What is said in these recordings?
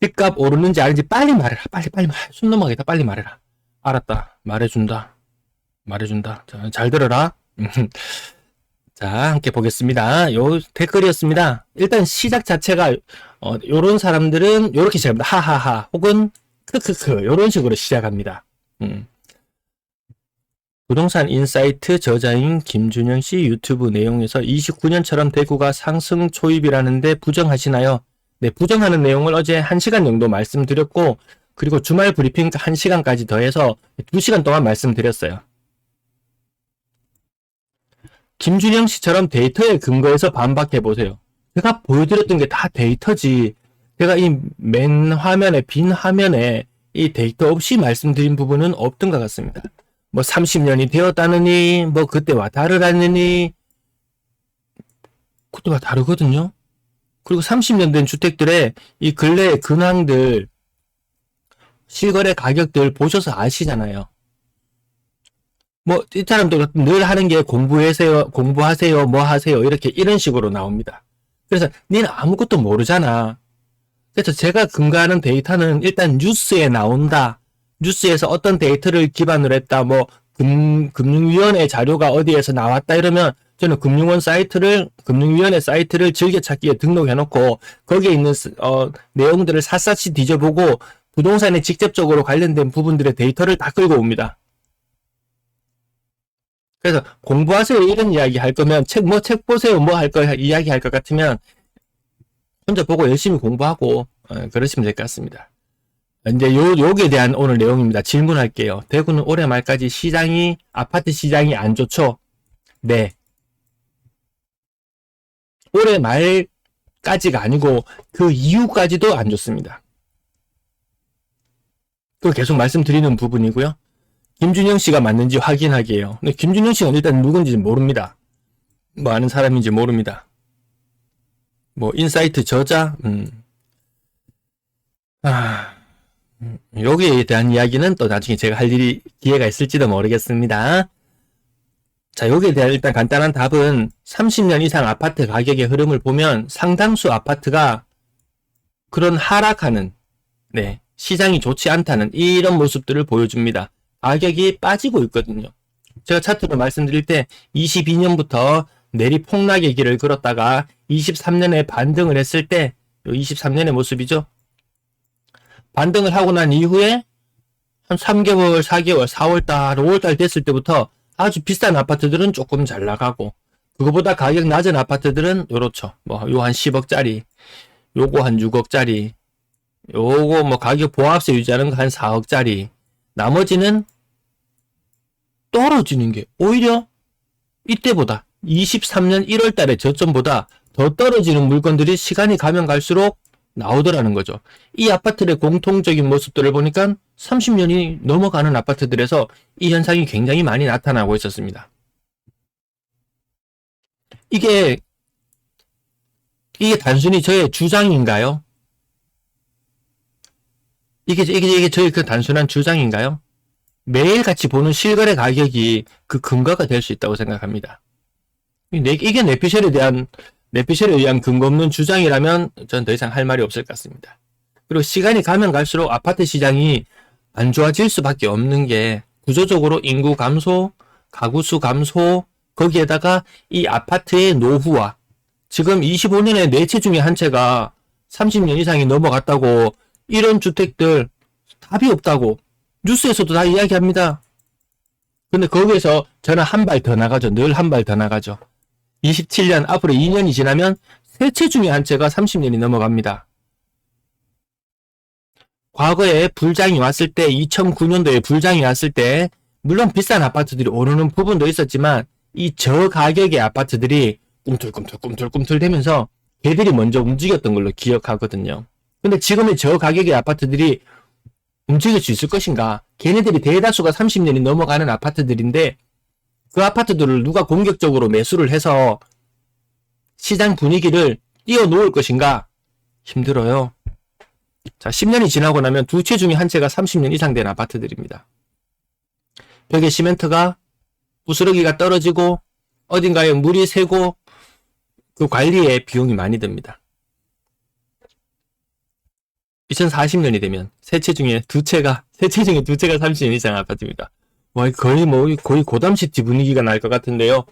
집값 오르는지 아닌지 빨리 말해라. 빨리 말해. 숨 넘어가겠다. 빨리 말해라. 알았다. 말해준다. 자, 잘 들어라. 자, 함께 보겠습니다. 요 댓글이었습니다. 일단 시작 자체가 요런 사람들은 요렇게 시작합니다. 하하하 혹은 크크크 요런 식으로 시작합니다. 부동산 인사이트 저자인 김준영 씨 유튜브 내용에서 29년처럼 대구가 상승 초입이라는데 부정하시나요? 네, 부정하는 내용을 어제 1시간 정도 말씀드렸고, 그리고 주말 브리핑 1시간까지 더해서 2시간 동안 말씀드렸어요. 김준영 씨처럼 데이터에 근거해서 반박해보세요. 제가 보여드렸던 게 다 데이터지. 제가 이 맨 화면에, 빈 화면에 이 데이터 없이 말씀드린 부분은 없던 것 같습니다. 뭐 30년이 되었다느니, 뭐 그때와 다르다느니, 그때와 다르거든요. 그리고 30년 된 주택들의 이 근래의 근황들, 실거래 가격들 보셔서 아시잖아요. 뭐, 이 사람도 늘 하는 게 공부하세요, 뭐 하세요, 이런 식으로 나옵니다. 그래서, 니는 아무것도 모르잖아. 그래서 제가 근거하는 데이터는 일단 뉴스에 나온다. 뉴스에서 어떤 데이터를 기반으로 했다. 뭐, 금융위원회 자료가 어디에서 나왔다. 이러면 저는 금융위원회 사이트를 즐겨찾기에 등록해놓고, 거기에 있는, 내용들을 샅샅이 뒤져보고, 부동산에 직접적으로 관련된 부분들의 데이터를 다 끌고 옵니다. 그래서 공부하세요 이런 이야기 할 거면 책 보세요 뭐 할 거 이야기 할 것 같으면 혼자 보고 열심히 공부하고 그러시면 될 것 같습니다. 이제 요기에 대한 오늘 내용입니다. 질문할게요. 대구는 올해 말까지 아파트 시장이 안 좋죠? 네. 올해 말까지가 아니고 그 이후까지도 안 좋습니다. 그걸 계속 말씀드리는 부분이고요. 김준영 씨가 맞는지 확인하기에요. 근데 김준영 씨가 일단 누군지 모릅니다. 뭐 아는 사람인지 모릅니다. 뭐 인사이트 저자, 여기에 대한 이야기는 또 나중에 제가 할 기회가 있을지도 모르겠습니다. 자, 여기에 대한 일단 간단한 답은 30년 이상 아파트 가격의 흐름을 보면 상당수 아파트가 그런 하락하는, 네, 시장이 좋지 않다는 이런 모습들을 보여줍니다. 가격이 빠지고 있거든요. 제가 차트로 말씀드릴 때 22년부터 내리폭락의 길을 걸었다가 23년에 반등을 했을 때 23년의 모습이죠. 반등을 하고 난 이후에 한 3개월, 4개월, 4월달, 5월달 됐을 때부터 아주 비싼 아파트들은 조금 잘 나가고 그거보다 가격 낮은 아파트들은 요렇죠. 뭐 요 한 10억짜리, 요거 한 6억짜리, 요거 뭐 가격 보합세 유지하는 거 한 4억짜리, 나머지는 떨어지는 게 오히려 이때보다 23년 1월 달에 저점보다 더 떨어지는 물건들이 시간이 가면 갈수록 나오더라는 거죠. 이 아파트의 공통적인 모습들을 보니까 30년이 넘어가는 아파트들에서 이 현상이 굉장히 많이 나타나고 있었습니다. 이게 단순히 저의 주장인가요? 이게 저의 그 단순한 주장인가요? 매일같이 보는 실거래 가격이 그 근거가 될 수 있다고 생각합니다. 이게 내피셜에 의한 근거 없는 주장이라면 전 더 이상 할 말이 없을 것 같습니다. 그리고 시간이 가면 갈수록 아파트 시장이 안 좋아질 수밖에 없는 게 구조적으로 인구 감소, 가구수 감소, 거기에다가 이 아파트의 노후화, 지금 25년의 4채 중에 한 채가 30년 이상이 넘어갔다고 이런 주택들 답이 없다고 뉴스에서도 다 이야기합니다. 근데 거기에서 저는 한 발 더 나가죠. 늘 한 발 더 나가죠. 27년 앞으로 2년이 지나면 3채 중에 한 채가 30년이 넘어갑니다. 과거에 불장이 왔을 때 2009년도에 불장이 왔을 때 물론 비싼 아파트들이 오르는 부분도 있었지만 이 저가격의 아파트들이 꿈틀꿈틀 되면서 걔들이 먼저 움직였던 걸로 기억하거든요. 근데 지금의 저가격의 아파트들이 움직일 수 있을 것인가? 걔네들이 대다수가 30년이 넘어가는 아파트들인데 그 아파트들을 누가 공격적으로 매수를 해서 시장 분위기를 띄워놓을 것인가? 힘들어요. 자, 10년이 지나고 나면 2채 중에 한 채가 30년 이상 된 아파트들입니다. 벽에 시멘트가 부스러기가 떨어지고 어딘가에 물이 새고 그 관리에 비용이 많이 듭니다. 2040년이 되면 세 채 중에 두 채가 30년 이상 아파트입니다. 와, 거의 고담시티 분위기가 날 것 같은데요.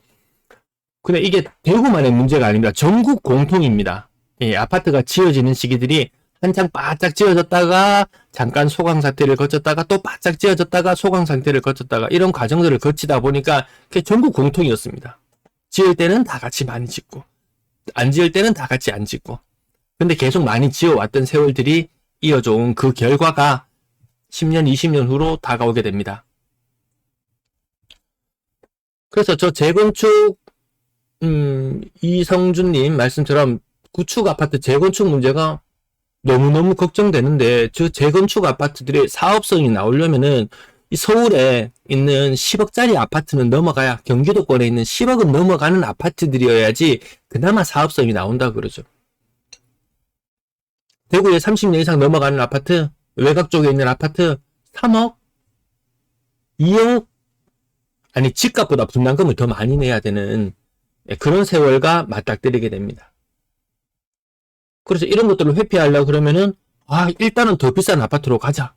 근데 이게 대구만의 문제가 아닙니다. 전국 공통입니다. 예, 아파트가 지어지는 시기들이 한창 바짝 지어졌다가 잠깐 소강 사태를 거쳤다가 또 바짝 지어졌다가 소강 상태를 거쳤다가 이런 과정들을 거치다 보니까 그게 전국 공통이었습니다. 지을 때는 다 같이 많이 짓고 안 지을 때는 다 같이 안 짓고 근데 계속 많이 지어왔던 세월들이 이어져 온 그 결과가 10년, 20년 후로 다가오게 됩니다. 그래서 저 재건축 이성준님 말씀처럼 구축 아파트 재건축 문제가 너무너무 걱정되는데 저 재건축 아파트들의 사업성이 나오려면은 이 서울에 있는 10억짜리 아파트는 넘어가야 경기도권에 있는 10억은 넘어가는 아파트들이어야지 그나마 사업성이 나온다 그러죠. 대구에 30년 이상 넘어가는 아파트, 외곽 쪽에 있는 아파트 3억? 2억? 아니 집값보다 분담금을 더 많이 내야 되는 그런 세월과 맞닥뜨리게 됩니다. 그래서 이런 것들을 회피하려고 그러면은 일단은 더 비싼 아파트로 가자.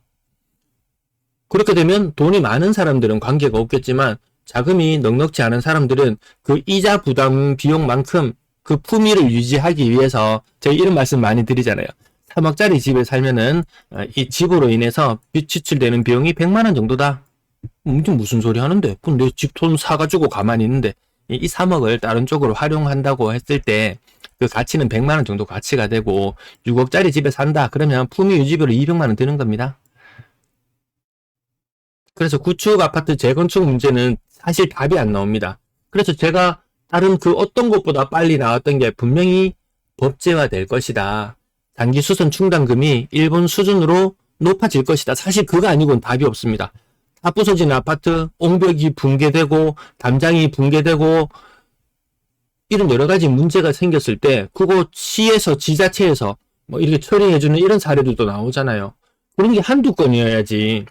그렇게 되면 돈이 많은 사람들은 관계가 없겠지만 자금이 넉넉지 않은 사람들은 그 이자 부담 비용만큼 그 품위를 유지하기 위해서 제가 이런 말씀 많이 드리잖아요. 3억짜리 집에 살면은 이 집으로 인해서 지출되는 비용이 100만 원 정도다. 무슨 소리 하는데? 그럼 내 집 돈 사가지고 가만히 있는데 이 3억을 다른 쪽으로 활용한다고 했을 때 그 가치는 100만 원 정도 가치가 되고 6억짜리 집에 산다. 그러면 품위 유지비로 200만 원 드는 겁니다. 그래서 구축 아파트 재건축 문제는 사실 답이 안 나옵니다. 그래서 제가 다른 그 어떤 것보다 빨리 나왔던 게 분명히 법제화 될 것이다. 단기 수선 충당금이 일본 수준으로 높아질 것이다. 사실 그거 아니고는 답이 없습니다. 다 부서진 아파트, 옹벽이 붕괴되고 담장이 붕괴되고 이런 여러 가지 문제가 생겼을 때 그거 시에서 지자체에서 뭐 이렇게 처리해주는 이런 사례들도 나오잖아요. 그런 게 한두 건이어야지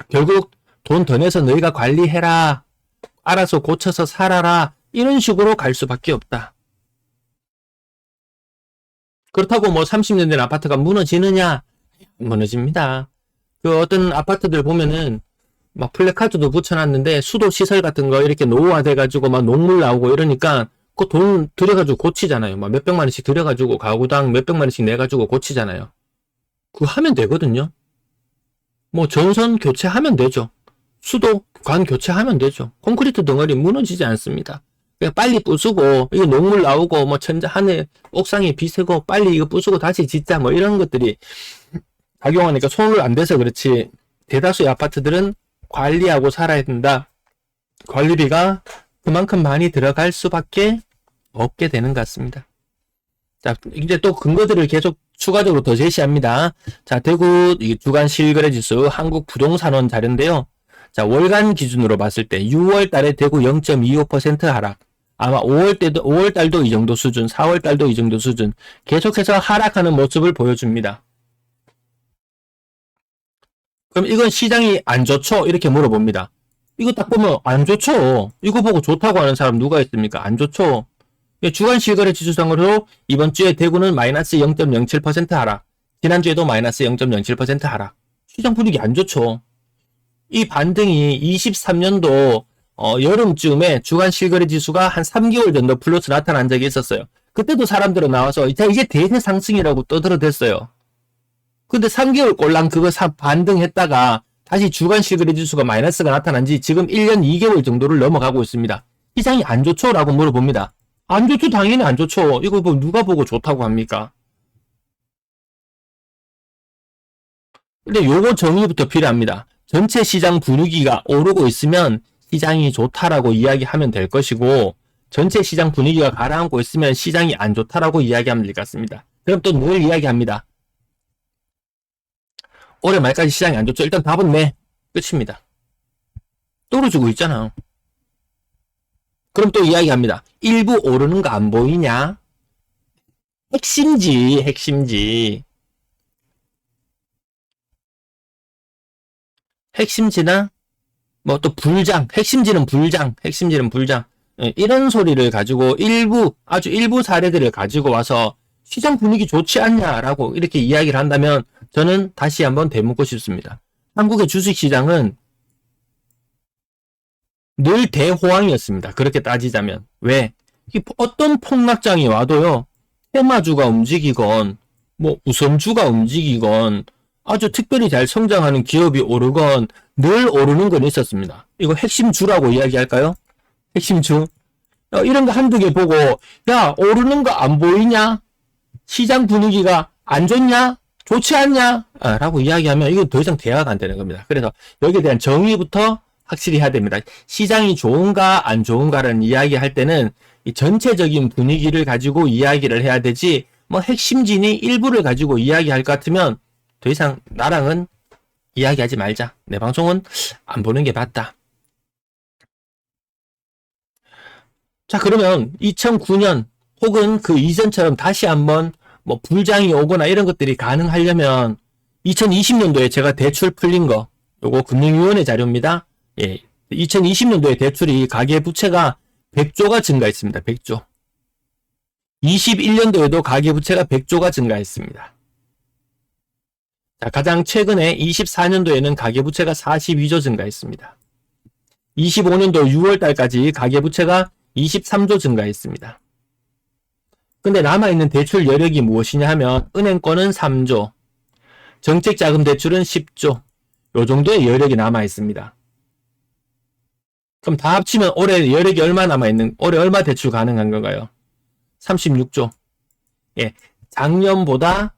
결국 돈 더 내서 너희가 관리해라. 알아서 고쳐서 살아라. 이런 식으로 갈 수밖에 없다. 그렇다고 뭐 30년 된 아파트가 무너지느냐? 무너집니다. 그 어떤 아파트들 보면은 막 플래카드도 붙여놨는데 수도 시설 같은 거 이렇게 노후화돼가지고 막 녹물 나오고 이러니까 그 돈 들여가지고 고치잖아요. 막 몇백만 원씩 들여가지고 가구당 몇백만 원씩 내가지고 고치잖아요. 그거 하면 되거든요. 뭐 전선 교체하면 되죠. 수도 관 교체하면 되죠. 콘크리트 덩어리 무너지지 않습니다. 그냥 빨리 부수고 이거 녹물 나오고 뭐 천장 하늘 옥상에 비새고 빨리 이거 부수고 다시 짓자 뭐 이런 것들이 작용하니까 손을 안 대서 그렇지 대다수의 아파트들은 관리하고 살아야 된다. 관리비가 그만큼 많이 들어갈 수밖에 없게 되는 것 같습니다. 자, 이제 또 근거들을 계속 추가적으로 더 제시합니다. 자, 대구 주간 실거래지수 한국부동산원 자료인데요. 자, 월간 기준으로 봤을 때 6월 달에 대구 0.25% 하락. 아마 5월 달도 이 정도 수준, 4월 달도 이 정도 수준. 계속해서 하락하는 모습을 보여줍니다. 그럼 이건 시장이 안 좋죠? 이렇게 물어봅니다. 이거 딱 보면 안 좋죠? 이거 보고 좋다고 하는 사람 누가 있습니까? 안 좋죠? 주간 실거래 지수상으로 이번 주에 대구는 마이너스 0.07% 하락. 지난주에도 마이너스 0.07% 하락. 시장 분위기 안 좋죠? 이 반등이 23년도 여름쯤에 주간 실거래 지수가 한 3개월 정도 플러스 나타난 적이 있었어요. 그때도 사람들은 나와서 이게 대세 상승이라고 떠들어댔어요. 근데 3개월 꼴랑 그거 반등했다가 다시 주간 실거래 지수가 마이너스가 나타난 지 지금 1년 2개월 정도를 넘어가고 있습니다. 시장이 안 좋죠? 라고 물어봅니다. 안 좋죠? 당연히 안 좋죠. 이거 뭐 누가 보고 좋다고 합니까? 근데 요거 정의부터 필요합니다. 전체 시장 분위기가 오르고 있으면 시장이 좋다라고 이야기하면 될 것이고 전체 시장 분위기가 가라앉고 있으면 시장이 안 좋다라고 이야기하면 될 것 같습니다. 그럼 또 뭘 이야기합니다? 올해 말까지 시장이 안 좋죠. 일단 답은 네. 끝입니다. 떨어지고 있잖아. 그럼 또 이야기합니다. 일부 오르는 거 안 보이냐? 핵심지. 핵심지나 뭐 또 불장, 핵심지는 불장. 이런 소리를 가지고 아주 일부 사례들을 가지고 와서 시장 분위기 좋지 않냐라고 이렇게 이야기를 한다면 저는 다시 한번 되묻고 싶습니다. 한국의 주식시장은 늘 대호황이었습니다. 그렇게 따지자면. 왜? 어떤 폭락장이 와도요, 테마주가 움직이건, 뭐, 우선주가 움직이건, 아주 특별히 잘 성장하는 기업이 오르건, 늘 오르는 건 있었습니다. 이거 핵심주라고 이야기할까요? 핵심주. 이런 거 한두 개 보고, 야, 오르는 거 안 보이냐? 시장 분위기가 안 좋냐? 좋지 않냐? 라고 이야기하면 이건 더 이상 대화가 안 되는 겁니다. 그래서 여기에 대한 정의부터 확실히 해야 됩니다. 시장이 좋은가 안 좋은가라는 이야기 할 때는 이 전체적인 분위기를 가지고 이야기를 해야 되지, 뭐 핵심진이 일부를 가지고 이야기할 것 같으면 더 이상 나랑은 이야기하지 말자. 내 방송은 안 보는 게 맞다. 자, 그러면 2009년 혹은 그 이전처럼 다시 한번 뭐 불장이 오거나 이런 것들이 가능하려면 2020년도에 제가 대출 풀린 거, 요거 금융위원회 자료입니다. 예, 2020년도에 대출이 가계부채가 100조가 증가했습니다. 100조. 21년도에도 가계부채가 100조가 증가했습니다. 자, 가장 최근에 24년도에는 가계부채가 42조 증가했습니다. 25년도 6월달까지 가계부채가 23조 증가했습니다. 근데 남아있는 대출 여력이 무엇이냐 하면 은행권은 3조, 정책자금 대출은 10조, 요 정도의 여력이 남아있습니다. 그럼 다 합치면 올해 여력이 얼마 남아있는, 올해 얼마 대출 가능한 건가요? 36조. 예, 작년보다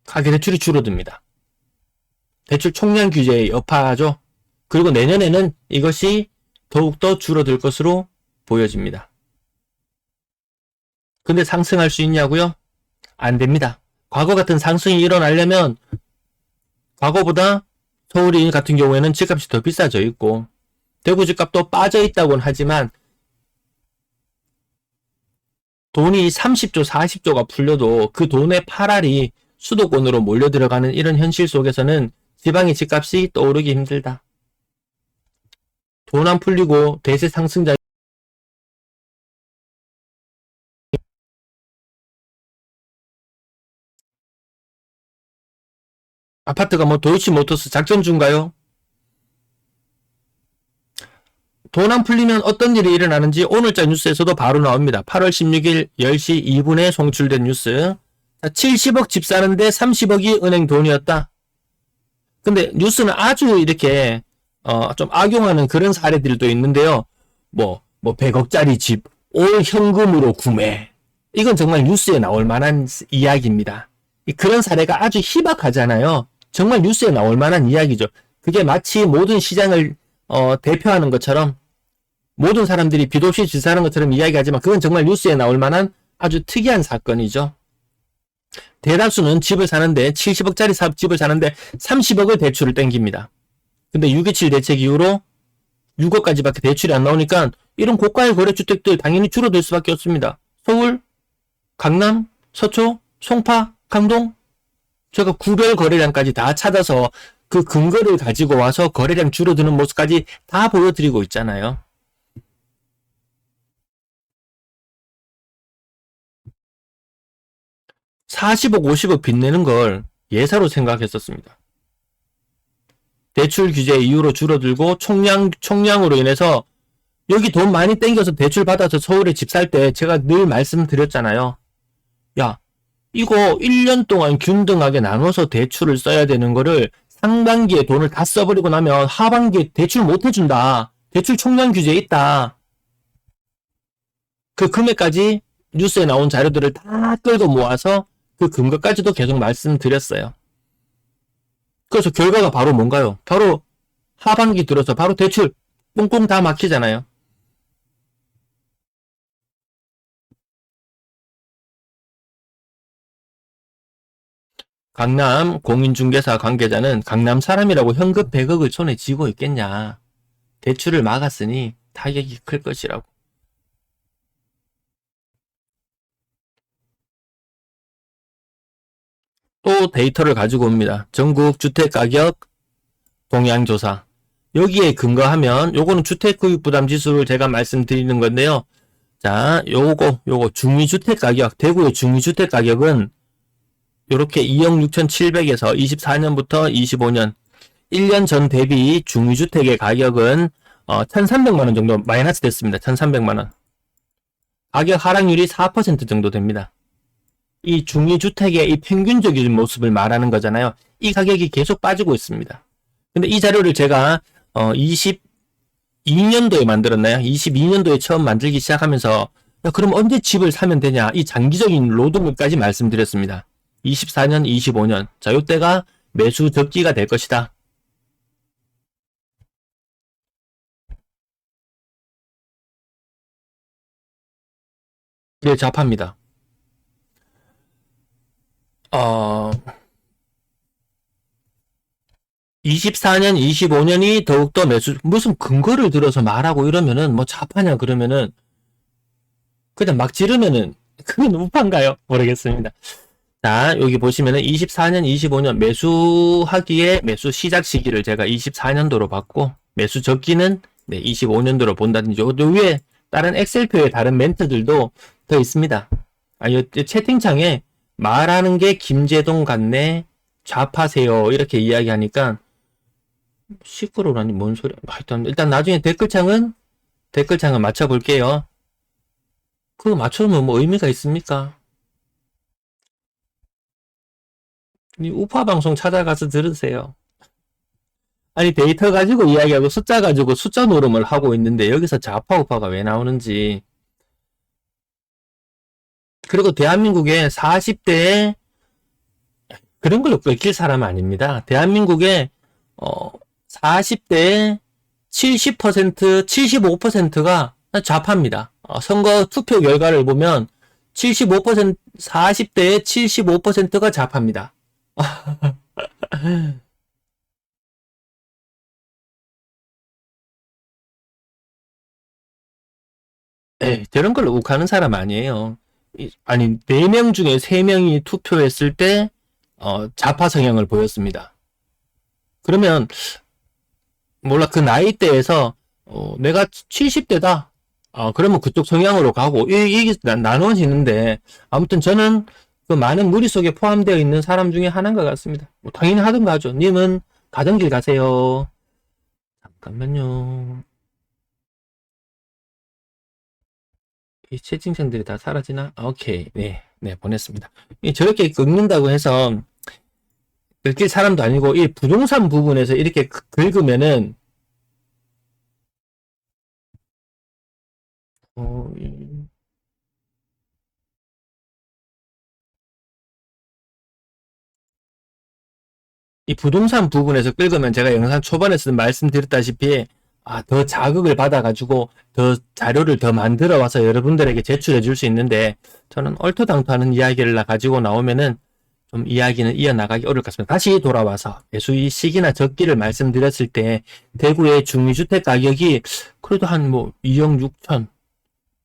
가계대출이 줄어듭니다. 대출 총량 규제의 여파죠. 그리고 내년에는 이것이 더욱더 줄어들 것으로 보여집니다. 근데 상승할 수 있냐고요? 안 됩니다. 과거 같은 상승이 일어나려면 과거보다 서울이 같은 경우에는 집값이 더 비싸져 있고 대구 집값도 빠져 있다고는 하지만 돈이 30조, 40조가 풀려도 그 돈의 8할이 수도권으로 몰려 들어가는 이런 현실 속에서는 지방의 집값이 떠오르기 힘들다. 돈 안 풀리고 대세 상승자 아파트가 뭐 도이치모터스 작전 중가요? 돈 안 풀리면 어떤 일이 일어나는지 오늘자 뉴스에서도 바로 나옵니다. 8월 16일 10시 2분에 송출된 뉴스. 70억 집 사는데 30억이 은행 돈이었다. 근데 뉴스는 아주 이렇게 좀 악용하는 그런 사례들도 있는데요. 뭐 100억짜리 집 올 현금으로 구매. 이건 정말 뉴스에 나올 만한 이야기입니다. 그런 사례가 아주 희박하잖아요. 정말 뉴스에 나올 만한 이야기죠. 그게 마치 모든 시장을 대표하는 것처럼 모든 사람들이 빚 없이 집 사는 것처럼 이야기하지만 그건 정말 뉴스에 나올 만한 아주 특이한 사건이죠. 대다수는 집을 사는데 70억짜리 집을 사는데 30억을 대출을 땡깁니다. 근데 6.27 대책 이후로 6억까지밖에 대출이 안 나오니까 이런 고가의 거래주택들 당연히 줄어들 수밖에 없습니다. 서울, 강남, 서초, 송파, 강동 제가 구별 거래량까지 다 찾아서 그 근거를 가지고 와서 거래량 줄어드는 모습까지 다 보여드리고 있잖아요. (40억) (50억) 빚내는 걸 예사로 생각했었습니다. 대출 규제 이후로 줄어들고 총량으로 인해서 여기 돈 많이 땡겨서 대출 받아서 서울에 집 살 때 제가 늘 말씀드렸잖아요. 야, 이거 1년 동안 균등하게 나눠서 대출을 써야 되는 거를 상반기에 돈을 다 써버리고 나면 하반기에 대출 못 해준다. 대출 총량 규제에 있다. 그 금액까지 뉴스에 나온 자료들을 다 끌고 모아서 그 근거까지도 계속 말씀드렸어요. 그래서 결과가 바로 뭔가요? 바로 하반기 들어서 바로 대출 꽁꽁 다 막히잖아요. 강남 공인중개사 관계자는 강남 사람이라고 현금 100억을 손에 쥐고 있겠냐. 대출을 막았으니 타격이 클 것이라고. 또 데이터를 가지고 옵니다. 전국 주택가격 동향조사. 여기에 근거하면 요거는 주택구입부담 지수를 제가 말씀드리는 건데요. 자, 요거 중위주택 가격, 대구의 중위주택 가격은 요렇게 2억 6,700에서 24년부터 25년 1년 전 대비 중위주택의 가격은 1,300만 원 정도 마이너스 됐습니다. 1,300만 원. 가격 하락률이 4% 정도 됩니다. 이 중위주택의 이 평균적인 모습을 말하는 거잖아요. 이 가격이 계속 빠지고 있습니다. 근데 이 자료를 제가 22년도에 만들었나요? 22년도에 처음 만들기 시작하면서 그럼 언제 집을 사면 되냐? 이 장기적인 로드맵까지 말씀드렸습니다. 24년, 25년. 자, 요때가 매수 적기가 될 것이다. 네, 잡합니다. 24년, 25년이 더욱더 매수, 무슨 근거를 들어서 말하고 이러면은, 뭐, 잡하냐, 그러면은, 그냥 막 지르면은, 그건 우파인가요? 모르겠습니다. 자, 여기 보시면은 24년, 25년 매수하기에 매수 시작 시기를 제가 24년도로 봤고, 매수 적기는 네, 25년도로 본다든지, 요 위에 다른 엑셀표에 다른 멘트들도 더 있습니다. 아니, 채팅창에 말하는 게 김재동 같네, 좌파세요, 이렇게 이야기하니까, 시끄러우라니, 뭔 소리야. 하여튼, 일단 나중에 댓글창은 맞춰볼게요. 그거 맞춰보면 뭐 의미가 있습니까? 이 우파 방송 찾아가서 들으세요. 아니 데이터 가지고 이야기하고 숫자 가지고 숫자 노름을 하고 있는데 여기서 좌파 우파가 왜 나오는지. 그리고 대한민국에 40대에 그런 걸로 끌길 사람 아닙니다. 대한민국에 40대에 70%, 75%가 좌파입니다. 선거 투표 결과를 보면 75%, 40대에 75%가 좌파입니다. 에이, 저런 걸로 욱하는 사람 아니에요. 아니, 4명 중에 3명이 투표했을 때, 좌파 성향을 보였습니다. 그러면, 몰라, 그 나이대에서, 내가 70대다. 그러면 그쪽 성향으로 가고, 이게 나눠지는데, 아무튼 저는 그 많은 무리 속에 포함되어 있는 사람 중에 하나인 것 같습니다. 뭐 당연히 하든가 하죠. 님은 가던 길 가세요. 잠깐만요. 이 채팅창들이 다 사라지나? 오케이. 네, 보냈습니다. 저렇게 긁는다고 해서 긁힐 사람도 아니고, 이 부동산 부분에서 이렇게 긁으면은, 이 부동산 부분에서 긁으면 제가 영상 초반에서도 말씀드렸다시피 더 자극을 받아가지고 더 자료를 더 만들어 와서 여러분들에게 제출해 줄 수 있는데 저는 얼토당토하는 이야기를 가지고 나오면은 좀 이야기는 이어나가기 어려울 것 같습니다. 다시 돌아와서 매수의 시기나 적기를 말씀드렸을 때 대구의 중위주택 가격이 그래도 한 뭐 2억 6천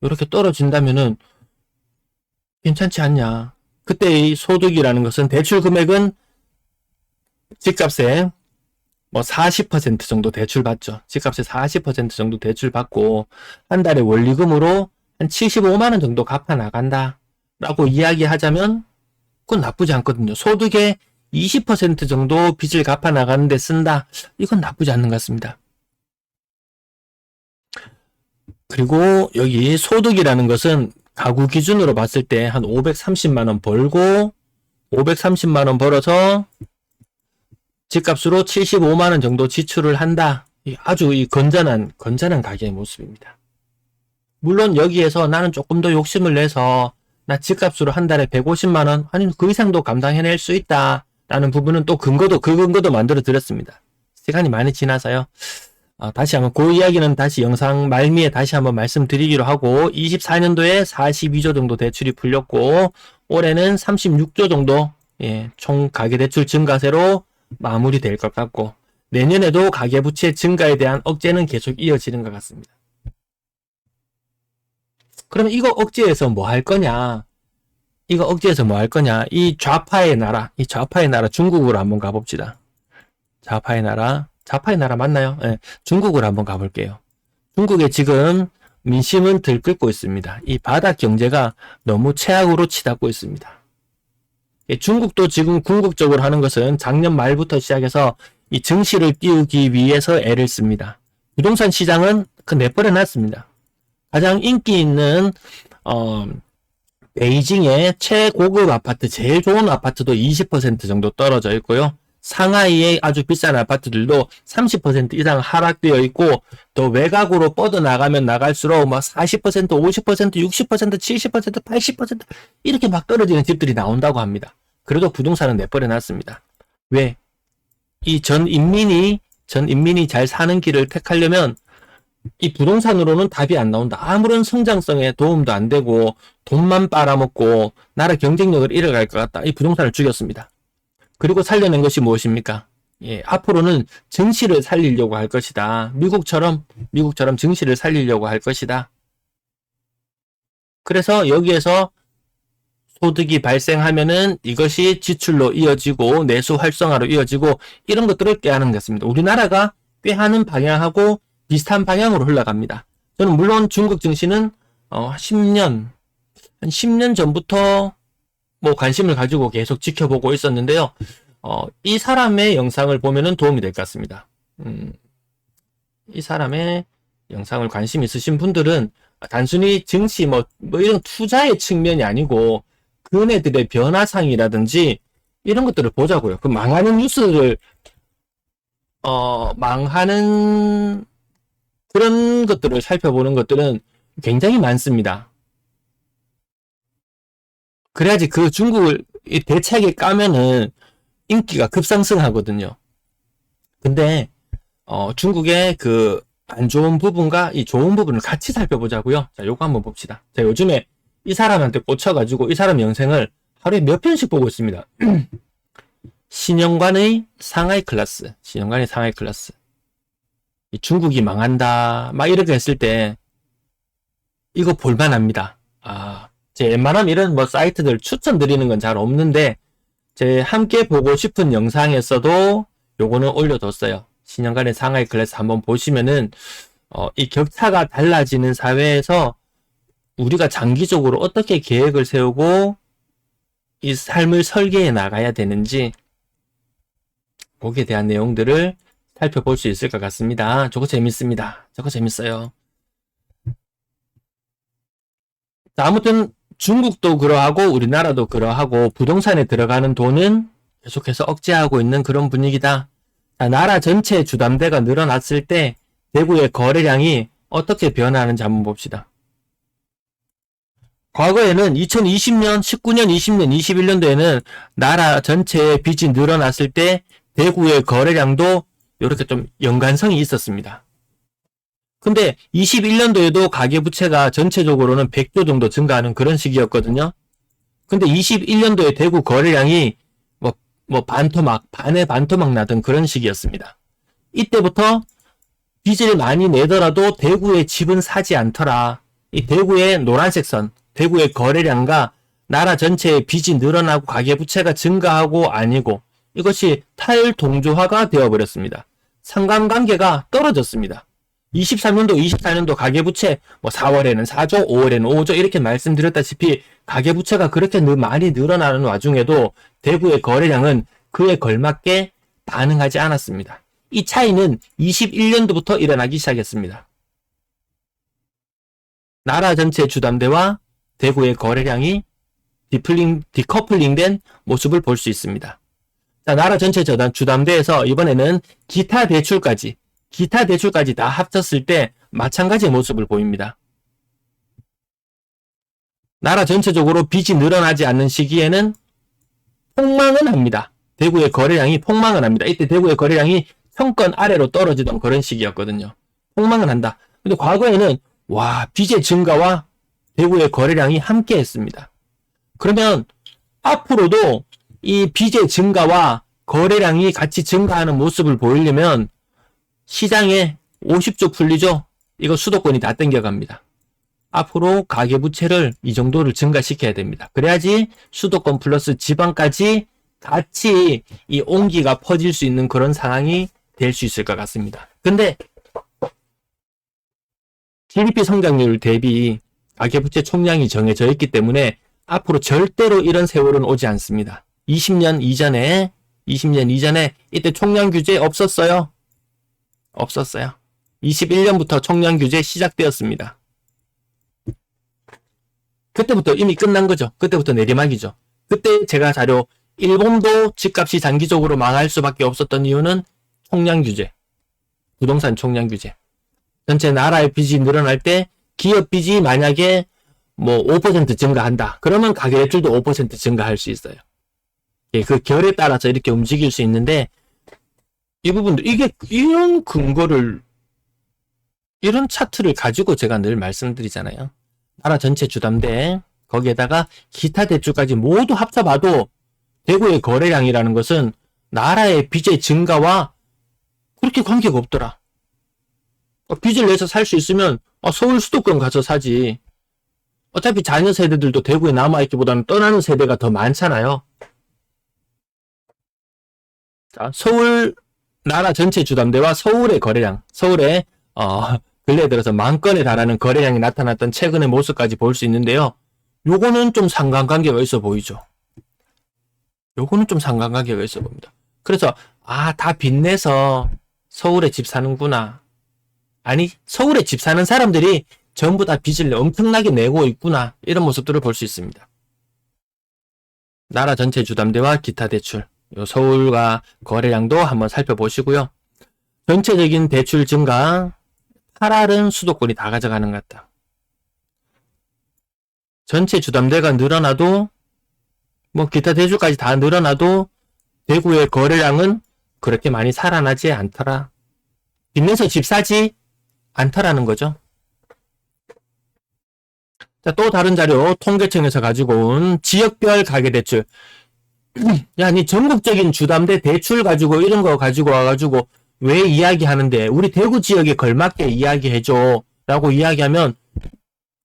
이렇게 떨어진다면은 괜찮지 않냐. 그때의 소득이라는 것은 대출 금액은 집값에 뭐 40% 정도 대출 받죠. 집값에 40% 정도 대출 받고 한 달에 원리금으로 한 75만 원 정도 갚아 나간다 라고 이야기하자면 그건 나쁘지 않거든요. 소득의 20% 정도 빚을 갚아 나가는데 쓴다. 이건 나쁘지 않는 것 같습니다. 그리고 여기 소득이라는 것은 가구 기준으로 봤을 때 한 530만 원 벌고 530만 원 벌어서 집값으로 75만 원 정도 지출을 한다. 아주 이 건전한 가게의 모습입니다. 물론 여기에서 나는 조금 더 욕심을 내서 나 집값으로 한 달에 150만 원 아니면 그 이상도 감당해낼 수 있다 라는 부분은 또 그 근거도 만들어 드렸습니다. 시간이 많이 지나서요. 다시 한번 그 이야기는 다시 영상 말미에 다시 한번 말씀드리기로 하고 24년도에 42조 정도 대출이 풀렸고 올해는 36조 정도 총 가계대출 증가세로 마무리될 것 같고 내년에도 가계부채 증가에 대한 억제는 계속 이어지는 것 같습니다. 그러면 이거 억제해서 뭐 할 거냐? 이 좌파의 나라 중국으로 한번 가봅시다. 좌파의 나라 자파의 나라 맞나요? 예, 중국으로 한번 가볼게요. 중국에 지금 민심은 들끓고 있습니다. 이 바닥 경제가 너무 최악으로 치닫고 있습니다. 중국도 지금 궁극적으로 하는 것은 작년 말부터 시작해서 이 증시를 띄우기 위해서 애를 씁니다. 부동산 시장은 내버려 놨습니다. 가장 인기 있는 베이징의 최고급 아파트, 제일 좋은 아파트도 20% 정도 떨어져 있고요. 상하이의 아주 비싼 아파트들도 30% 이상 하락되어 있고, 또 외곽으로 뻗어나가면 나갈수록 막 40%, 50%, 60%, 70%, 80% 이렇게 막 떨어지는 집들이 나온다고 합니다. 그래도 부동산은 내버려 놨습니다. 왜? 이 전 인민이 잘 사는 길을 택하려면 이 부동산으로는 답이 안 나온다. 아무런 성장성에 도움도 안 되고 돈만 빨아먹고 나라 경쟁력을 잃어갈 것 같다. 이 부동산을 죽였습니다. 그리고 살려낸 것이 무엇입니까? 예, 앞으로는 증시를 살리려고 할 것이다. 미국처럼 증시를 살리려고 할 것이다. 그래서 여기에서 소득이 발생하면은 이것이 지출로 이어지고 내수 활성화로 이어지고 이런 것들을 꾀하는 것입니다. 우리나라가 꾀하는 방향하고 비슷한 방향으로 흘러갑니다. 저는 물론 중국 증시는 한 10년 전부터 뭐 관심을 가지고 계속 지켜보고 있었는데요. 이 사람의 영상을 보면은 도움이 될 것 같습니다. 이 사람의 영상을 관심 있으신 분들은 단순히 증시 뭐 이런 투자의 측면이 아니고 그네들의 변화상이라든지 이런 것들을 보자고요. 그 망하는 뉴스를 망하는 그런 것들을 살펴보는 것들은 굉장히 많습니다. 그래야지 그 중국을 대차게 까면은 인기가 급상승하거든요. 근데 중국의 그 안 좋은 부분과 이 좋은 부분을 같이 살펴보자고요. 자, 요거 한번 봅시다. 자, 요즘에 이 사람한테 꽂혀가지고 이 사람 영상을 하루에 몇 편씩 보고 있습니다. 신영관의 상하이 클래스. 이 중국이 망한다. 막 이렇게 했을 때 이거 볼만합니다. 제 웬만하면 이런 뭐 사이트들 추천드리는 건 잘 없는데 제 함께 보고 싶은 영상에서도 요거는 올려뒀어요. 신영관의 상하이 클래스 한번 보시면은 이 격차가 달라지는 사회에서 우리가 장기적으로 어떻게 계획을 세우고 이 삶을 설계해 나가야 되는지 거기에 대한 내용들을 살펴볼 수 있을 것 같습니다. 저거 재밌습니다. 저거 재밌어요. 자, 아무튼 중국도 그러하고 우리나라도 그러하고 부동산에 들어가는 돈은 계속해서 억제하고 있는 그런 분위기다. 자, 나라 전체 주담대가 늘어났을 때 대구의 거래량이 어떻게 변화하는지 한번 봅시다. 과거에는 2020년, 19년, 20년, 21년도에는 나라 전체의 빚이 늘어났을 때 대구의 거래량도 이렇게 좀 연관성이 있었습니다. 근데 21년도에도 가계부채가 전체적으로는 100조 정도 증가하는 그런 시기였거든요. 근데 21년도에 대구 거래량이 반의 반토막 나던 그런 시기였습니다. 이때부터 빚을 많이 내더라도 대구의 집은 사지 않더라. 이 대구의 노란색 선, 대구의 거래량과 나라 전체의 빚이 늘어나고 가계부채가 증가하고 아니고 이것이 탈동조화가 되어버렸습니다. 상관관계가 떨어졌습니다. 23년도, 24년도 가계부채 4월에는 4조, 5월에는 5조 이렇게 말씀드렸다시피 가계부채가 그렇게 많이 늘어나는 와중에도 대구의 거래량은 그에 걸맞게 반응하지 않았습니다. 이 차이는 21년도부터 일어나기 시작했습니다. 나라 전체 주담대와 대구의 거래량이 디커플링된 모습을 볼 수 있습니다. 자, 나라 전체 주담대에서 이번에는 기타 대출까지 다 합쳤을 때 마찬가지의 모습을 보입니다. 나라 전체적으로 빚이 늘어나지 않는 시기에는 폭망은 합니다. 대구의 거래량이 폭망은 합니다. 이때 대구의 거래량이 평권 아래로 떨어지던 그런 시기였거든요. 폭망은 한다. 근데 과거에는 빚의 증가와 대구의 거래량이 함께 했습니다. 그러면 앞으로도 이 빚의 증가와 거래량이 같이 증가하는 모습을 보이려면 시장에 50조 풀리죠? 이거 수도권이 다 땡겨갑니다. 앞으로 가계부채를 이 정도를 증가시켜야 됩니다. 그래야지 수도권 플러스 지방까지 같이 이 온기가 퍼질 수 있는 그런 상황이 될 수 있을 것 같습니다. 근데 GDP 성장률 대비 가계부채 총량이 정해져 있기 때문에 앞으로 절대로 이런 세월은 오지 않습니다. 20년 이전에 이때 총량 규제 없었어요? 없었어요. 21년부터 총량 규제 시작되었습니다. 그때부터 이미 끝난 거죠. 그때부터 내리막이죠. 그때 제가 자료 일본도 집값이 장기적으로 망할 수밖에 없었던 이유는 총량 규제, 부동산 총량 규제. 전체 나라의 빚이 늘어날 때 기업 빚이 만약에 뭐 5% 증가한다. 그러면 가계대출도 5% 증가할 수 있어요. 예, 그 결에 따라서 이렇게 움직일 수 있는데 이 부분도 이게 이런 근거를 이런 차트를 가지고 제가 늘 말씀드리잖아요. 나라 전체 주담대 거기에다가 기타 대출까지 모두 합쳐봐도 대구의 거래량이라는 것은 나라의 빚의 증가와 그렇게 관계가 없더라. 빚을 내서 살 수 있으면 서울 수도권 가서 사지. 어차피 자녀 세대들도 대구에 남아있기보다는 떠나는 세대가 더 많잖아요. 자, 서울 나라 전체 주담대와 서울의 거래량, 서울의 근래에 들어서 10,000건에 달하는 거래량이 나타났던 최근의 모습까지 볼 수 있는데요. 요거는 좀 상관관계가 있어 보이죠. 요거는 좀 상관관계가 있어 보입니다. 그래서 다 빚내서 서울에 집 사는구나. 아니, 서울에 집 사는 사람들이 전부 다 빚을 엄청나게 내고 있구나. 이런 모습들을 볼 수 있습니다. 나라 전체 주담대와 기타 대출, 요 서울과 거래량도 한번 살펴보시고요. 전체적인 대출 증가, 8할은 수도권이 다 가져가는 것 같다. 전체 주담대가 늘어나도 뭐 기타 대출까지 다 늘어나도 대구의 거래량은 그렇게 많이 살아나지 않더라. 빚내서 집 사지 않더라는 거죠. 자, 또 다른 자료 통계청에서 가지고 온 지역별 가계대출. 야, 니 전국적인 주담대 대출 가지고 이런 거 가지고 와가지고 왜 이야기하는데 우리 대구 지역에 걸맞게 이야기해줘 라고 이야기하면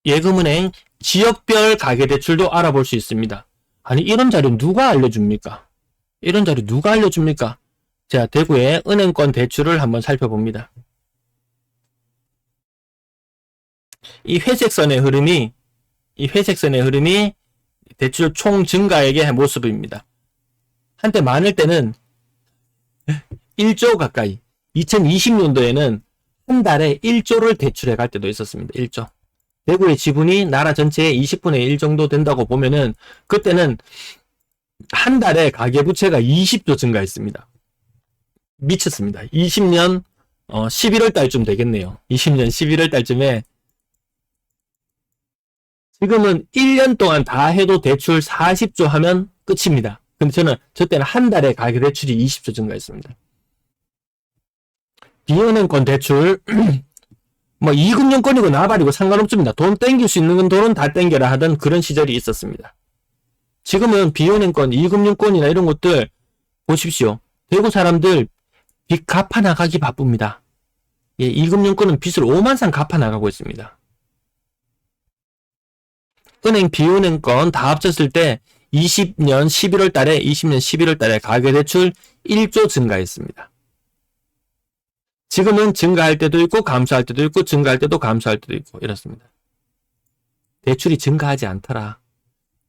예금은행 지역별 가계대출도 알아볼 수 있습니다. 아니, 이런 자료 누가 알려줍니까? 이런 자료 누가 알려줍니까? 자, 대구의 은행권 대출을 한번 살펴봅니다. 이 회색선의 흐름이 대출 총 증가액의 모습입니다. 한때 많을 때는 1조 가까이, 2020년도에는 한 달에 1조를 대출해 갈 때도 있었습니다. 1조. 대구의 지분이 나라 전체의 20분의 1 정도 된다고 보면은 그때는 한 달에 가계부채가 20조 증가했습니다. 미쳤습니다. 20년 11월 달쯤 되겠네요. 20년 11월 달쯤에 지금은 1년 동안 다 해도 대출 40조 하면 끝입니다. 근데 저 때는 한 달에 가계대출이 20조 증가했습니다. 비은행권 대출 뭐 2금융권이고 나발이고 상관없습니다. 돈 땡길 수 있는 돈은 다 땡겨라 하던 그런 시절이 있었습니다. 지금은 비은행권, 2금융권이나 이런 것들 보십시오. 대구 사람들 빚 갚아나가기 바쁩니다. 예, 2금융권은 빚을 5만상 갚아나가고 있습니다. 은행, 비은행권 다 합쳤을 때 20년 11월 달에 가계대출 1조 증가했습니다. 지금은 증가할 때도 있고 감소할 때도 있고 증가할 때도 감소할 때도 있고 이렇습니다. 대출이 증가하지 않더라.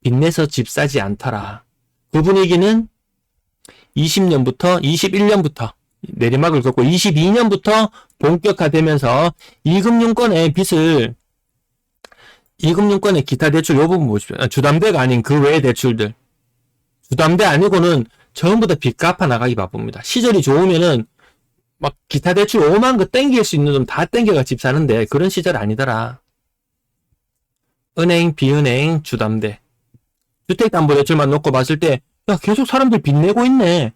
빚내서 집 사지 않더라. 그 분위기는 20년부터 21년부터 내리막을 걷고 22년부터 본격화되면서 2금융권의 기타 대출 요 부분 보십시오. 주담대가 아닌 그 외의 대출들. 주담대 아니고는 전부 다 빚 갚아 나가기 바쁩니다. 시절이 좋으면은 막 기타 대출 5만 거 땡길 수 있는 돈 다 땡겨가 집 사는데 그런 시절 아니더라. 은행, 비은행, 주담대. 주택담보대출만 놓고 봤을 때 야, 계속 사람들 빚 내고 있네.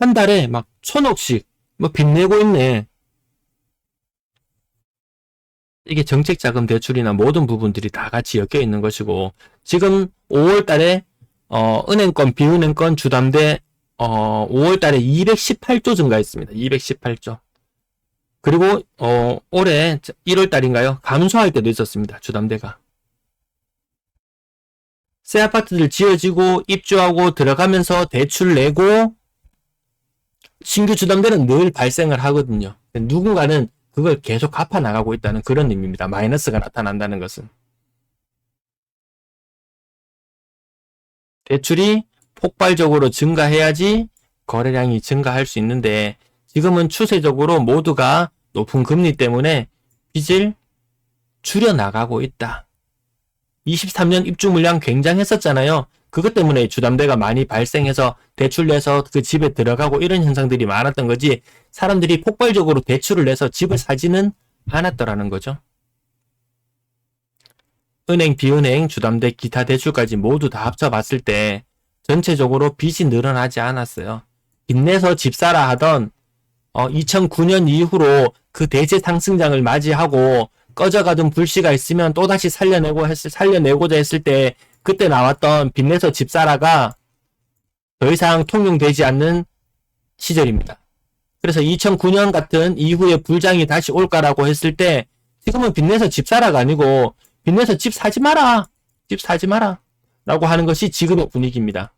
한 달에 막 1,000억씩 뭐 빚 내고 있네. 이게 정책자금 대출이나 모든 부분들이 다 같이 엮여 있는 것이고 지금 5월 달에 은행권, 비은행권, 주담대 5월 달에 218조 증가했습니다. 218조. 그리고 올해 1월 달인가요? 감소할 때도 있었습니다. 주담대가. 새 아파트들 지어지고 입주하고 들어가면서 대출 내고 신규 주담대는 늘 발생을 하거든요. 누군가는 그걸 계속 갚아 나가고 있다는 그런 의미입니다. 마이너스가 나타난다는 것은. 대출이 폭발적으로 증가해야지 거래량이 증가할 수 있는데 지금은 추세적으로 모두가 높은 금리 때문에 빚을 줄여나가고 있다. 23년 입주 물량 굉장했었잖아요. 그것 때문에 주담대가 많이 발생해서 대출 내서 그 집에 들어가고 이런 현상들이 많았던 거지 사람들이 폭발적으로 대출을 내서 집을 사지는 않았더라는 거죠. 은행, 비은행, 주담대, 기타 대출까지 모두 다 합쳐봤을 때 전체적으로 빚이 늘어나지 않았어요. 빚내서 집 사라 하던 2009년 이후로 그 대세 상승장을 맞이하고 꺼져가던 불씨가 있으면 또다시 살려내고자 했을 때 그때 나왔던 빚내서 집 사라가 더 이상 통용되지 않는 시절입니다. 그래서 2009년 같은 이후에 불장이 다시 올까라고 했을 때 지금은 빚내서 집 사라가 아니고 빚내서 집 사지 마라. 집 사지 마라. 라고 하는 것이 지금의 분위기입니다.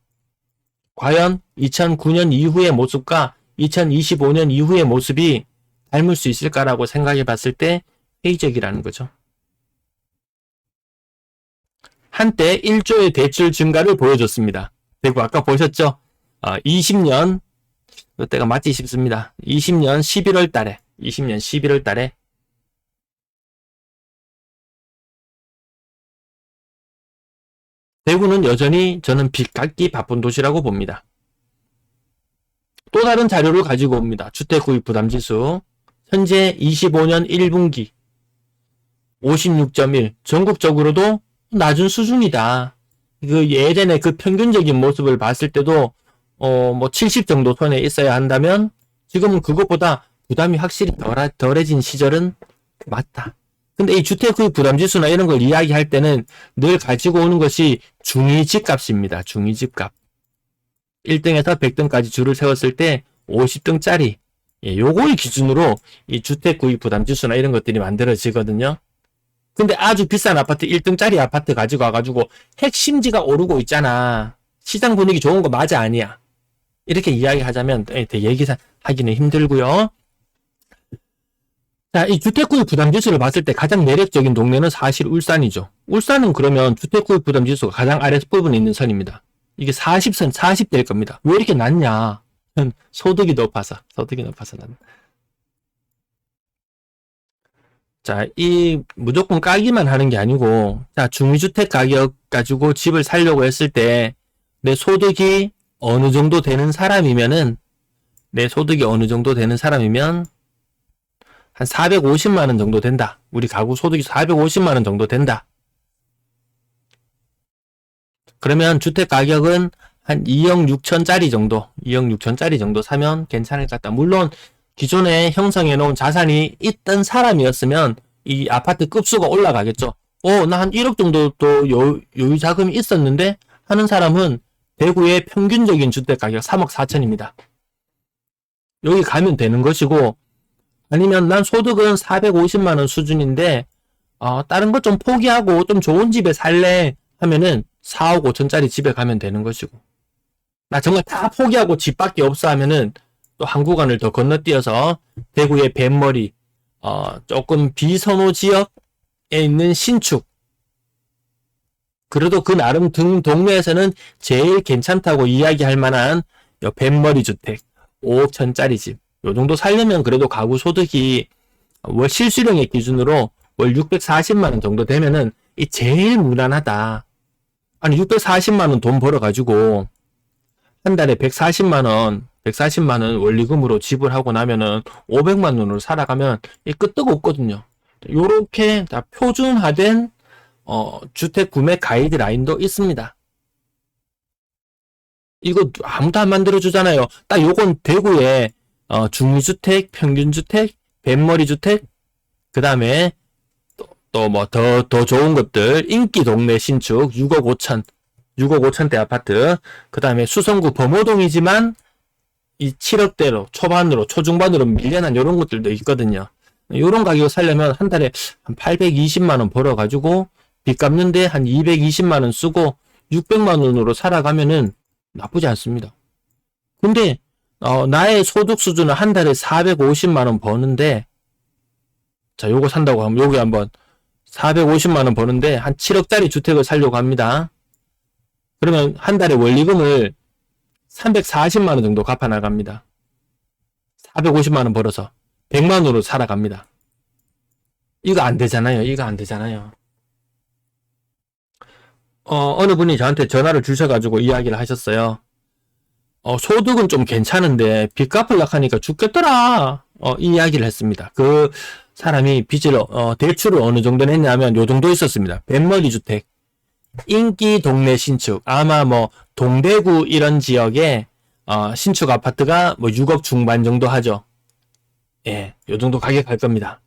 과연 2009년 이후의 모습과 2025년 이후의 모습이 닮을 수 있을까라고 생각해 봤을 때 회의적이라는 거죠. 한때 1조의 대출 증가를 보여줬습니다. 그리고 아까 보셨죠? 20년, 이때가 맞지 싶습니다. 20년 11월 달에 대구는 여전히 저는 빚 갚기 바쁜 도시라고 봅니다. 또 다른 자료를 가지고 옵니다. 주택구입 부담지수. 현재 25년 1분기 56.1 전국적으로도 낮은 수준이다. 그 예전에 그 평균적인 모습을 봤을 때도 뭐 70 정도 선에 있어야 한다면 지금은 그것보다 부담이 확실히 덜해진 시절은 맞다. 근데 이 주택구입 부담지수나 이런 걸 이야기할 때는 늘 가지고 오는 것이 중위집값입니다. 중위집값. 1등에서 100등까지 줄을 세웠을 때 50등짜리 요걸 기준으로 이 주택구입 부담지수나 이런 것들이 만들어지거든요. 근데 아주 비싼 아파트 1등짜리 아파트 가지고 와가지고 핵심지가 오르고 있잖아. 시장 분위기 좋은 거 맞아 아니야. 이렇게 이야기하자면 얘기하기는 힘들고요. 자, 이 주택구입 부담지수를 봤을 때 가장 매력적인 동네는 사실 울산이죠. 울산은 그러면 주택구입 부담지수가 가장 아랫부분에 있는 선입니다. 이게 40선, 40대일 겁니다. 왜 이렇게 낮냐? 소득이 높아서 낮나. 자, 이 무조건 까기만 하는 게 아니고, 자, 중위주택 가격 가지고 집을 살려고 했을 때, 내 소득이 어느 정도 되는 사람이면, 한 450만원 정도 된다. 우리 가구 소득이 450만원 정도 된다. 그러면 주택 가격은 한 2억 6천짜리 정도 사면 괜찮을 것 같다. 물론 기존에 형성해 놓은 자산이 있던 사람이었으면 이 아파트 급수가 올라가겠죠. 나 한 1억 정도 또 여유 자금이 있었는데 하는 사람은 대구의 평균적인 주택 가격 3억 4천입니다. 여기 가면 되는 것이고, 아니면 난 소득은 450만원 수준인데 다른 것 좀 포기하고 좀 좋은 집에 살래 하면은 4억 5천짜리 집에 가면 되는 것이고, 나 정말 다 포기하고 집밖에 없어 하면은 또 한 구간을 더 건너뛰어서 대구의 뱃머리 조금 비선호 지역에 있는 신축, 그래도 그 나름 동네에서는 제일 괜찮다고 이야기할 만한 뱃머리 주택 5억천짜리 집, 요 정도 살려면 그래도 가구 소득이 월 실수령의 기준으로 월 640만원 정도 되면은 이 제일 무난하다. 아니 640만원 돈 벌어가지고 한 달에 140만원 원리금으로 지불하고 나면은 500만원으로 살아가면 이 끄떡 없거든요. 요렇게 다 표준화된 주택 구매 가이드라인도 있습니다. 이거 아무도 안 만들어주잖아요. 딱 요건 대구에 중위주택, 평균주택, 뱃머리주택, 그 다음에 또 뭐 더 좋은 것들, 인기 동네 신축 6억 5천대 아파트, 그 다음에 수성구 범호동이지만 이 7억대로 초중반으로 밀려난 이런 것들도 있거든요. 이런 가격 살려면 한 달에 한 820만원 벌어가지고 빚 갚는데 한 220만원 쓰고 600만원으로 살아가면은 나쁘지 않습니다. 근데 나의 소득 수준은 한 달에 450만 원 버는데, 자, 요거 산다고 하면 여기 한번 450만 원 버는데 한 7억짜리 주택을 살려고 합니다. 그러면 한 달에 원리금을 340만 원 정도 갚아 나갑니다. 450만 원 벌어서 100만 원으로 살아갑니다. 이거 안 되잖아요. 이거 안 되잖아요. 어느 분이 저한테 전화를 주셔가지고 이야기를 하셨어요. 소득은 좀 괜찮은데 빚 갚으려고 하니까 죽겠더라. 이 이야기를 했습니다. 그 사람이 빚을 대출을 어느 정도 냈냐면 요 정도 있었습니다. 뱃머리 주택, 인기 동네 신축, 아마 뭐 동대구 이런 지역에 신축 아파트가 뭐 6억 중반 정도 하죠. 예, 요 정도 가격 할 겁니다.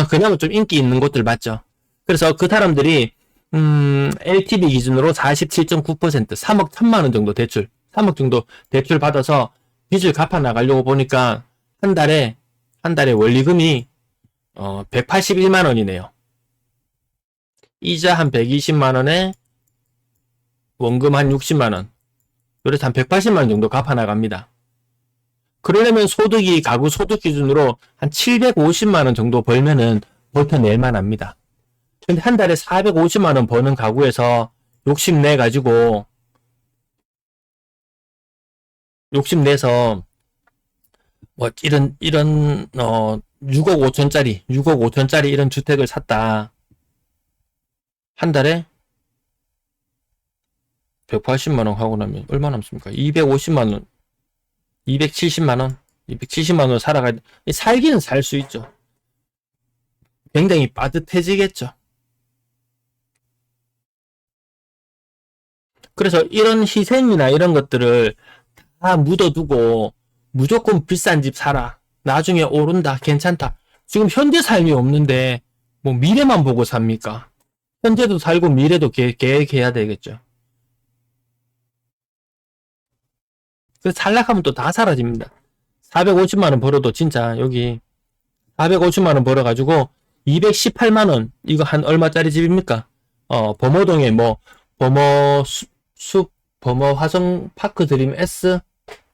그나마 좀 인기 있는 곳들 맞죠. 그래서 그 사람들이 LTV 기준으로 47.9%, 3억 1천만 원 정도 대출, 3억 정도 대출 받아서 빚을 갚아 나가려고 보니까 한 달에 원리금이 181만 원이네요. 이자 한 120만 원에 원금 한 60만 원. 그래서 한 180만 원 정도 갚아 나갑니다. 그러려면 소득이 가구 소득 기준으로 한 750만 원 정도 벌면은 버텨낼 만합니다. 근데 한 달에 450만 원 버는 가구에서 욕심내서 뭐 이런 6억 5천짜리 이런 주택을 샀다. 한 달에 180만 원 하고 나면 얼마 남습니까? 250만 원, 270만 원, 270만 원 살기는 살 수 있죠. 굉장히 빠듯해지겠죠. 그래서 이런 희생이나 이런 것들을 다 묻어두고 무조건 비싼 집 사라. 나중에 오른다. 괜찮다. 지금 현재 삶이 없는데 뭐 미래만 보고 삽니까? 현재도 살고 미래도 계획해야 되겠죠. 그래서 탈락하면 또 다 사라집니다. 450만 원 벌어도 진짜 여기 450만 원 벌어가지고 218만 원 이거 한 얼마짜리 집입니까? 범어동에 뭐 범어 화성파크 드림 S,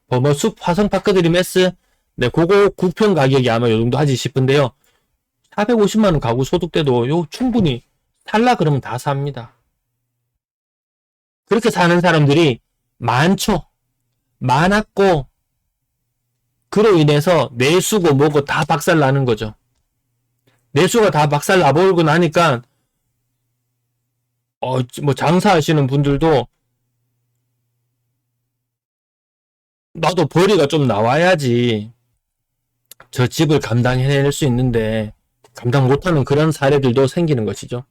범어숲 화성파크 드림 S, 네, 그거 9평 가격이 아마 요 정도 하지 싶은데요. 450만 원 가구 소득대도 요 충분히 살라 그러면 다 삽니다. 그렇게 사는 사람들이 많았고, 그로 인해서 내수고 뭐고 다 박살 나는 거죠. 내수가 다 박살 나버리고 나니까, 뭐 장사하시는 분들도 나도 벌이가 좀 나와야지 저 집을 감당해낼 수 있는데 감당 못하는 그런 사례들도 생기는 것이죠.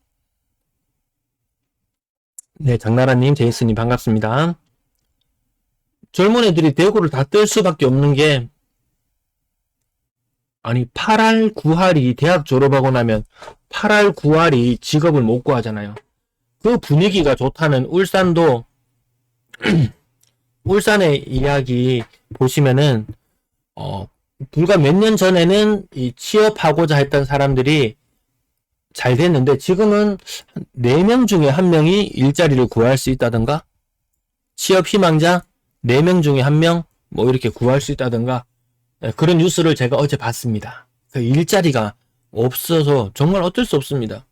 네, 장나라님, 제이슨님 반갑습니다. 젊은 애들이 대구를 다 뜰 수밖에 없는 게 아니 8할 9할이 대학 졸업하고 나면 8할 9할이 직업을 못 구하잖아요. 그 분위기가 좋다는 울산도 울산의 이야기 보시면은 불과 몇 년 전에는 이 취업하고자 했던 사람들이 잘 됐는데 지금은 4명 중에 1명이 일자리를 구할 수 있다던가 취업 희망자 4명 중에 1명 뭐 이렇게 구할 수 있다던가 그런 뉴스를 제가 어제 봤습니다. 그 일자리가 없어서 정말 어쩔 수 없습니다.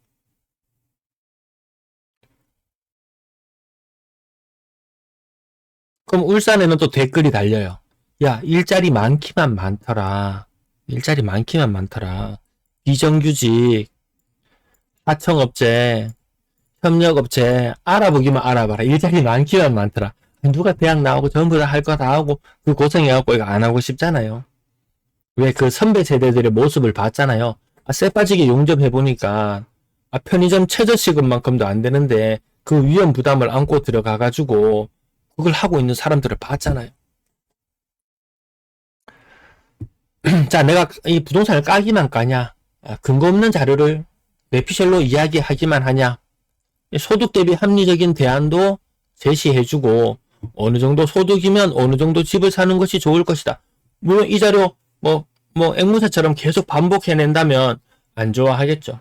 그럼 울산에는 또 댓글이 달려요. 야, 일자리 많기만 많더라. 일자리 많기만 많더라. 비정규직, 하청업체, 협력업체 알아보기만 알아봐라. 일자리 많기만 많더라. 누가 대학 나오고 전부 다 할 거 다 하고 그 고생해갖고 이거 안 하고 싶잖아요. 왜 그 선배 세대들의 모습을 봤잖아요. 쎄빠지게 용접해보니까 편의점 최저시급만큼도 안 되는데 그 위험 부담을 안고 들어가가지고 그걸 하고 있는 사람들을 봤잖아요. 자, 내가 이 부동산을 까기만 까냐? 근거 없는 자료를 내피셜로 이야기하기만 하냐? 소득 대비 합리적인 대안도 제시해주고 어느 정도 소득이면 어느 정도 집을 사는 것이 좋을 것이다. 물론 이 자료 뭐 앵무새처럼 계속 반복해낸다면 안 좋아하겠죠.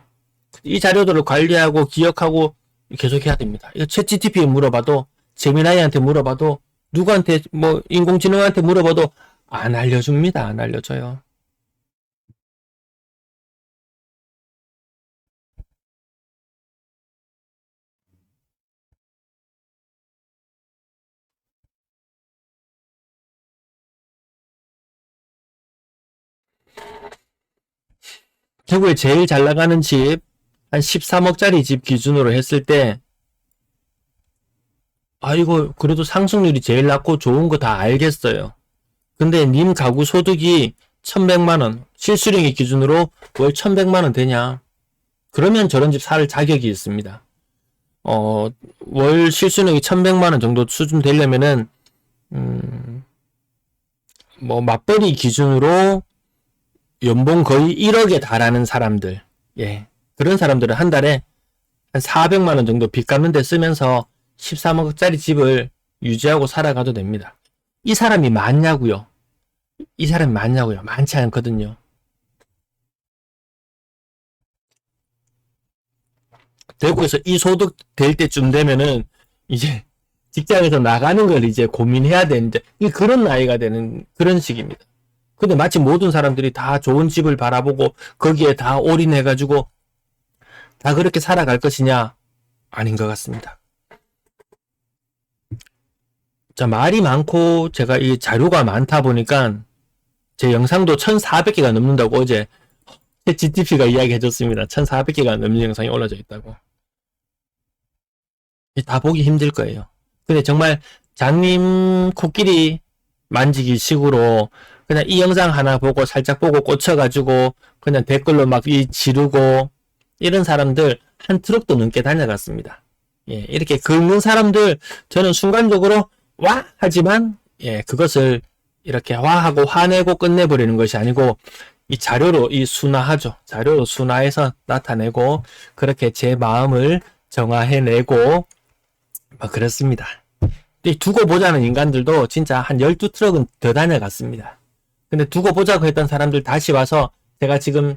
이 자료들을 관리하고 기억하고 계속 해야 됩니다. 이거 챗GPT에 물어봐도 제미나이한테 물어봐도 누구한테 뭐 인공지능한테 물어봐도 안 알려줍니다. 안 알려줘요. 결국에 제일 잘 나가는 집, 한 13억짜리 집 기준으로 했을 때, 이거 그래도 상승률이 제일 낮고 좋은 거 다 알겠어요. 근데 님 가구 소득이 1100만원, 실수령의 기준으로 월 1100만원 되냐? 그러면 저런 집 살 자격이 있습니다. 월 실수령이 1100만원 정도 수준 되려면은, 뭐, 맞벌이 기준으로 연봉 거의 1억에 달하는 사람들, 예. 그런 사람들은 한 달에 한 400만원 정도 빚 갚는 데 쓰면서 13억짜리 집을 유지하고 살아가도 됩니다. 이 사람이 많냐고요? 이 사람이 많냐고요? 많지 않거든요. 대구에서 이 소득 될 때쯤 되면은 이제 직장에서 나가는 걸 이제 고민해야 되는데 이 그런 나이가 되는 그런 시기입니다. 근데 마치 모든 사람들이 다 좋은 집을 바라보고 거기에 다 올인해가지고 다 그렇게 살아갈 것이냐? 아닌 것 같습니다. 자, 말이 많고 제가 이 자료가 많다 보니까 제 영상도 1400개가 넘는다고 어제 GTP가 이야기해줬습니다. 1400개가 넘는 영상이 올라져 있다고. 다 보기 힘들 거예요. 근데 정말 장님 코끼리 만지기 식으로 그냥 이 영상 하나 보고 살짝 보고 꽂혀가지고 그냥 댓글로 막 지르고 이런 사람들 한 트럭도 넘게 다녀갔습니다. 예, 이렇게 긁는 사람들 저는 순간적으로 와! 하지만 예, 그것을 이렇게 화하고 화내고 끝내버리는 것이 아니고 이 자료로 순화하죠. 자료로 순화해서 나타내고 그렇게 제 마음을 정화해내고 그렇습니다. 두고 보자는 인간들도 진짜 한 12트럭은 더 다녀갔습니다. 근데 두고 보자고 했던 사람들 다시 와서 제가 지금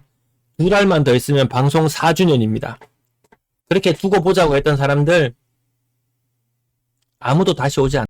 2달만 더 있으면 방송 4주년입니다. 그렇게 두고 보자고 했던 사람들 아무도 다시 오지 않습니다.